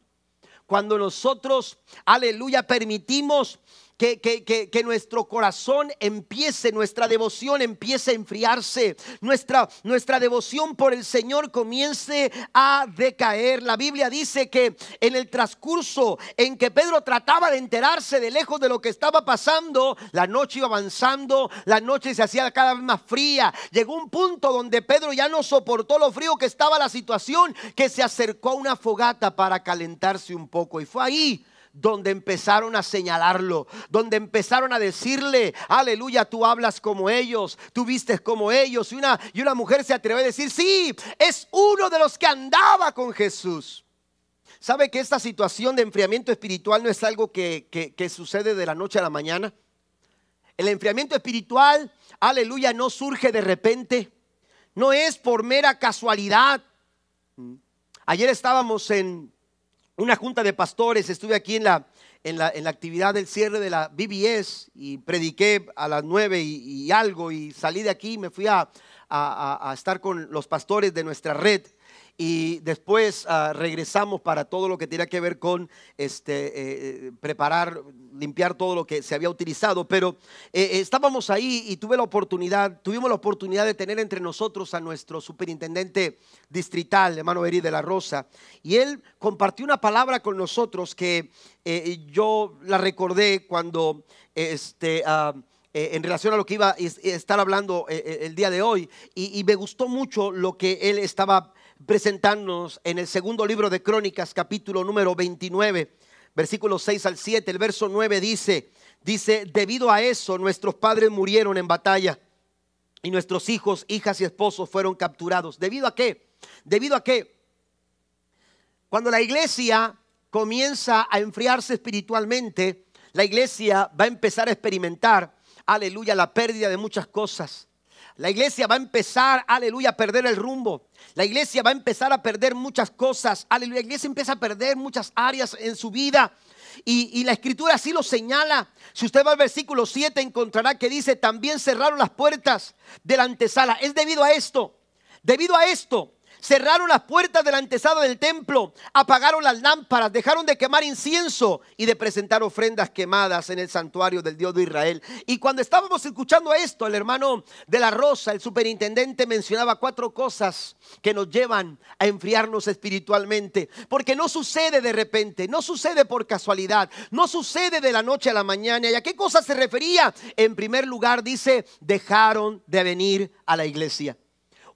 Cuando nosotros, aleluya, permitimos que nuestro corazón empiece, nuestra devoción empiece a enfriarse, nuestra devoción por el Señor comience a decaer. La Biblia dice que en el transcurso en que Pedro trataba de enterarse de lejos de lo que estaba pasando, la noche iba avanzando, la noche se hacía cada vez más fría. Llegó un punto donde Pedro ya no soportó lo frío que estaba la situación, que se acercó a una fogata para calentarse un poco, y fue ahí donde empezaron a señalarlo, donde empezaron a decirle: aleluya, tú hablas como ellos, tú vistes como ellos. Y una mujer se atrevió a decir: sí, es uno de los que andaba con Jesús. ¿Sabe que esta situación de enfriamiento espiritual no es algo que sucede de la noche a la mañana? El enfriamiento espiritual, aleluya, no surge de repente, no es por mera casualidad. Ayer estábamos en una junta de pastores, estuve aquí en la actividad del cierre de la BBS y prediqué a las 9 y algo, y salí de aquí y me fui a estar con los pastores de nuestra red, y después regresamos para todo lo que tenía que ver con preparar, limpiar todo lo que se había utilizado. Pero estábamos ahí y tuvimos la oportunidad de tener entre nosotros a nuestro superintendente distrital, hermano Eri de la Rosa, y él compartió una palabra con nosotros que yo la recordé cuando en relación a lo que iba a estar hablando el día de hoy, y me gustó mucho lo que él estaba presentándonos en el segundo libro de Crónicas, capítulo número 29, versículos 6 al 7. El verso 9 dice: debido a eso nuestros padres murieron en batalla, y nuestros hijos, hijas y esposos fueron capturados. ¿Debido a qué? Debido a que cuando la iglesia comienza a enfriarse espiritualmente, la iglesia va a empezar a experimentar, aleluya, la pérdida de muchas cosas. La iglesia va a empezar, aleluya, a perder el rumbo. La iglesia va a empezar a perder muchas cosas. Aleluya, la iglesia empieza a perder muchas áreas en su vida. Y la escritura así lo señala. Si usted va al versículo 7, encontrará que dice: también cerraron las puertas de la antesala. Es debido a esto. Debido a esto cerraron las puertas de la antesala del templo, apagaron las lámparas, dejaron de quemar incienso y de presentar ofrendas quemadas en el santuario del Dios de Israel. Y cuando estábamos escuchando esto, el hermano de la Rosa, el superintendente, mencionaba 4 cosas que nos llevan a enfriarnos espiritualmente, porque no sucede de repente, no sucede por casualidad, no sucede de la noche a la mañana. ¿Y a qué cosas se refería? En primer lugar dice: dejaron de venir a la iglesia.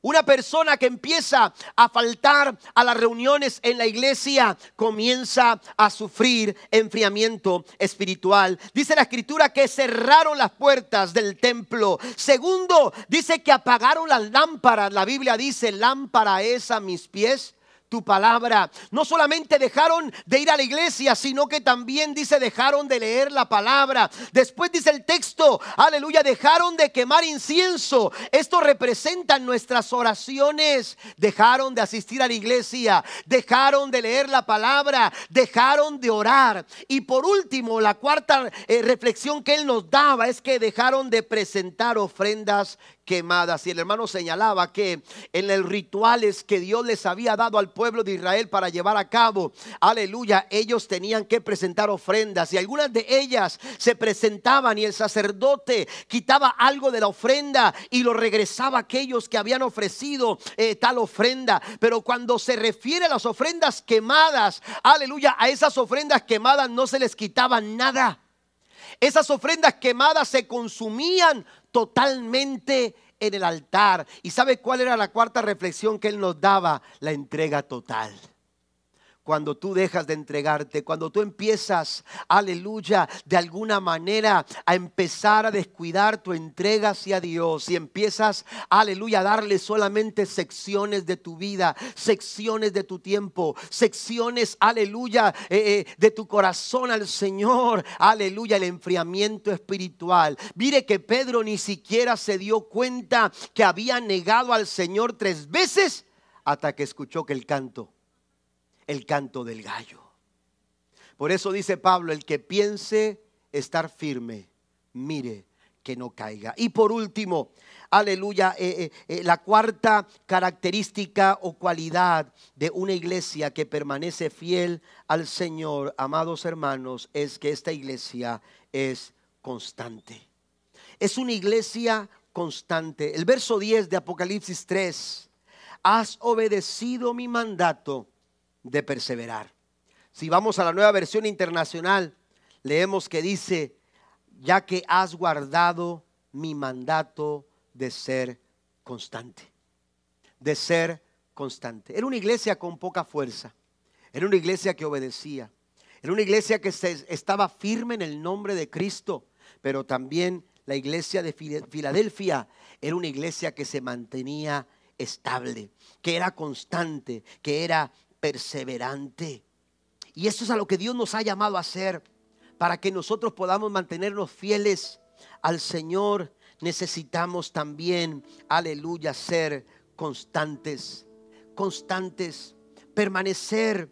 Una persona que empieza a faltar a las reuniones en la iglesia comienza a sufrir enfriamiento espiritual. Dice la escritura que cerraron las puertas del templo. Segundo, dice que apagaron las lámparas. La Biblia dice: lámpara es a mis pies tu palabra. No solamente dejaron de ir a la iglesia, sino que también dice: dejaron de leer la palabra. Después dice el texto, aleluya, dejaron de quemar incienso. Esto representa nuestras oraciones. Dejaron de asistir a la iglesia, dejaron de leer la palabra, dejaron de orar. Y por último, la cuarta reflexión que él nos daba es que dejaron de presentar ofrendas quemadas. Y el hermano señalaba que en los rituales que Dios les había dado al pueblo de Israel para llevar a cabo, aleluya, ellos tenían que presentar ofrendas, y algunas de ellas se presentaban y el sacerdote quitaba algo de la ofrenda y lo regresaba a aquellos que habían ofrecido tal ofrenda. Pero cuando se refiere a las ofrendas quemadas, aleluya, a esas ofrendas quemadas no se les quitaba nada. Esas ofrendas quemadas se consumían totalmente en el altar. ¿Y sabe cuál era la cuarta reflexión que él nos daba? La entrega total. cuando tú dejas de entregarte, cuando tú empiezas, aleluya, de alguna manera a empezar a descuidar tu entrega hacia Dios y empiezas, aleluya, a darle solamente secciones de tu vida, secciones de tu tiempo, secciones, aleluya, de tu corazón al Señor, aleluya, el enfriamiento espiritual. Mire que Pedro ni siquiera se dio cuenta que había negado al Señor 3 veces hasta que escuchó que el canto del gallo. Por eso dice Pablo, el que piense estar firme, mire que no caiga. Y por último, aleluya, la cuarta característica o cualidad de una iglesia que permanece fiel al Señor, amados hermanos, es que esta iglesia es constante. Es una iglesia constante. El verso 10 de Apocalipsis 3: has obedecido mi mandato de perseverar. Si vamos a la Nueva Versión Internacional, leemos que dice: ya que has guardado mi mandato de ser constante. De ser constante. Era una iglesia con poca fuerza. Era una iglesia que obedecía. Era una iglesia que estaba firme en el nombre de Cristo. Pero también la iglesia de Filadelfia era una iglesia que se mantenía estable, que era constante, que era perseverante. Y eso es a lo que Dios nos ha llamado a hacer. Para que nosotros podamos mantenernos fieles al Señor, necesitamos también, aleluya, ser constantes. Constantes. Permanecer,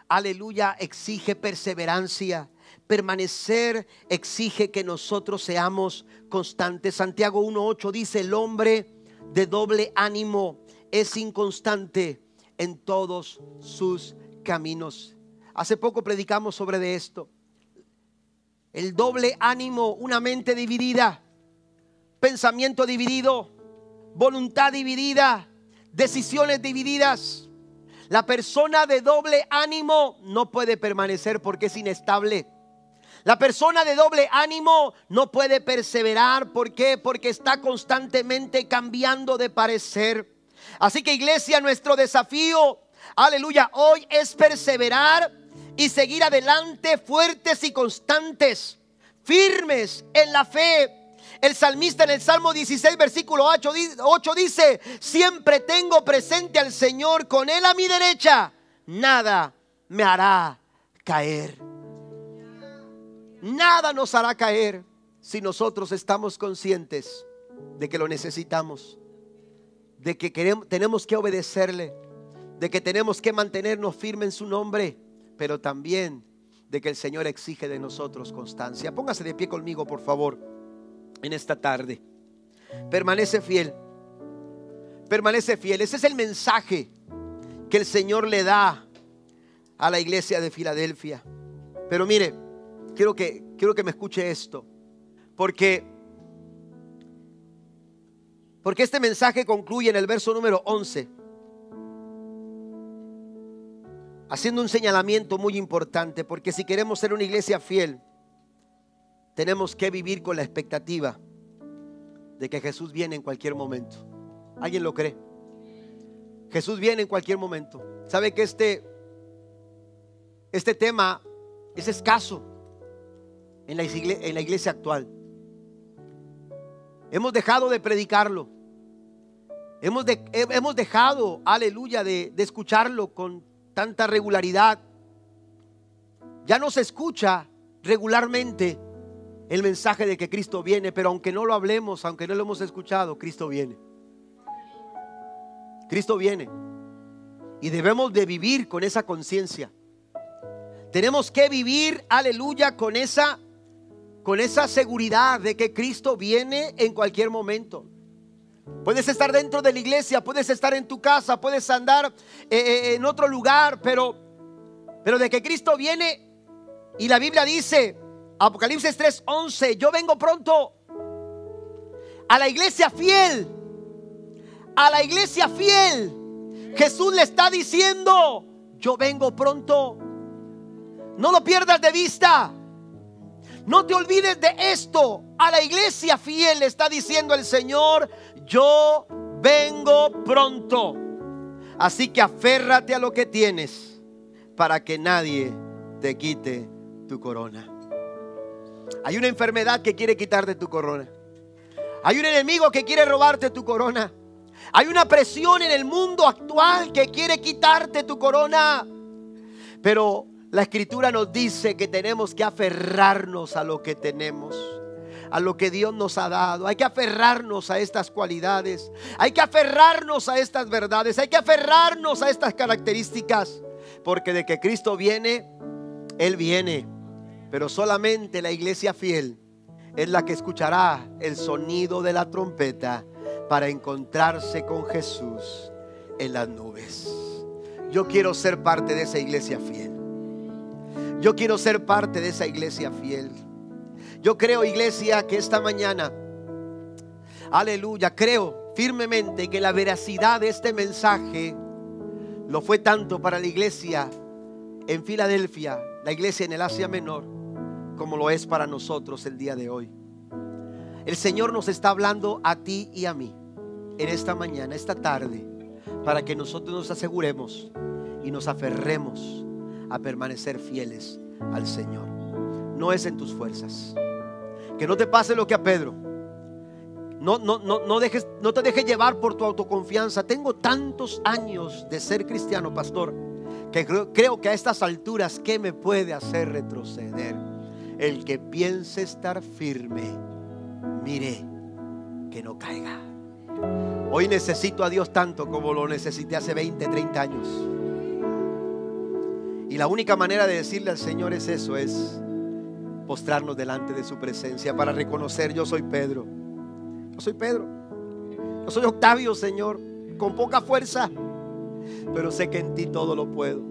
aleluya, exige perseverancia. Permanecer exige que nosotros seamos constantes. Santiago 1:8 dice: el hombre de doble ánimo es inconstante en todos sus caminos. Hace poco predicamos sobre esto. El doble ánimo, una mente dividida, pensamiento dividido, voluntad dividida, decisiones divididas. La persona de doble ánimo no puede permanecer porque es inestable. La persona de doble ánimo no puede perseverar. ¿Por qué? Porque está constantemente cambiando de parecer. Así que, iglesia, nuestro desafío, aleluya, hoy es perseverar y seguir adelante fuertes y constantes, firmes en la fe. El salmista en el Salmo 16 versículo 8 dice: siempre tengo presente al Señor, con Él a mi derecha, nada me hará caer. Nada nos hará caer si nosotros estamos conscientes de que lo necesitamos, de que tenemos que obedecerle, de que tenemos que mantenernos firmes en su nombre, pero también de que el Señor exige de nosotros constancia. Póngase de pie conmigo, por favor, en esta tarde. Permanece fiel. Permanece fiel. Ese es el mensaje que el Señor le da a la iglesia de Filadelfia. Pero mire, quiero que me escuche esto, porque este mensaje concluye en el verso número 11, haciendo un señalamiento muy importante. Porque si queremos ser una iglesia fiel, tenemos que vivir con la expectativa de que Jesús viene en cualquier momento. ¿Alguien lo cree? Jesús viene en cualquier momento. ¿Sabe que este tema es escaso en la iglesia actual? Hemos dejado de predicarlo. Hemos dejado, aleluya, de escucharlo con tanta regularidad. Ya no se escucha regularmente el mensaje de que Cristo viene. Pero aunque no lo hablemos, aunque no lo hemos escuchado, Cristo viene. Cristo viene. Y debemos de vivir con esa conciencia. Tenemos que vivir, aleluya, con esa seguridad de que Cristo viene en cualquier momento. Puedes estar dentro de la iglesia, puedes estar en tu casa, puedes andar en otro lugar, pero de que Cristo viene. Y la Biblia dice, Apocalipsis 3:11, yo vengo pronto. A la iglesia fiel, a la iglesia fiel, Jesús le está diciendo: yo vengo pronto. No lo pierdas de vista. No te olvides de esto. A la iglesia fiel le está diciendo el Señor: yo vengo pronto. Así que aférrate a lo que tienes. para que nadie te quite tu corona. Hay una enfermedad que quiere quitarte tu corona. Hay un enemigo que quiere robarte tu corona. Hay una presión en el mundo actual que quiere quitarte tu corona. Pero la Escritura nos dice que tenemos que aferrarnos a lo que tenemos, a lo que Dios nos ha dado. Hay que aferrarnos a estas cualidades. Hay que aferrarnos a estas verdades. Hay que aferrarnos a estas características. Porque de que Cristo viene, Él viene. Pero solamente la iglesia fiel es la que escuchará el sonido de la trompeta para encontrarse con Jesús en las nubes. Yo quiero ser parte de esa iglesia fiel. Yo quiero ser parte de esa iglesia fiel. Yo creo, iglesia, que esta mañana, aleluya, creo firmemente que la veracidad de este mensaje lo fue tanto para la iglesia en Filadelfia, la iglesia en el Asia Menor, como lo es para nosotros el día de hoy. El Señor nos está hablando a ti y a mí en esta mañana, esta tarde, para que nosotros nos aseguremos y nos aferremos a permanecer fieles al Señor. No es en tus fuerzas. Que no te pase lo que a Pedro. No te dejes llevar por tu autoconfianza. Tengo tantos años de ser cristiano, pastor, que creo que a estas alturas, ¿qué me puede hacer retroceder? El que piense estar firme, mire que no caiga. Hoy necesito a Dios tanto como lo necesité hace 20, 30 años. Y la única manera de decirle al Señor es eso, es postrarnos delante de su presencia para reconocer: yo soy Pedro. Yo soy Pedro. Yo soy Octavio, Señor, con poca fuerza, pero sé que en ti todo lo puedo.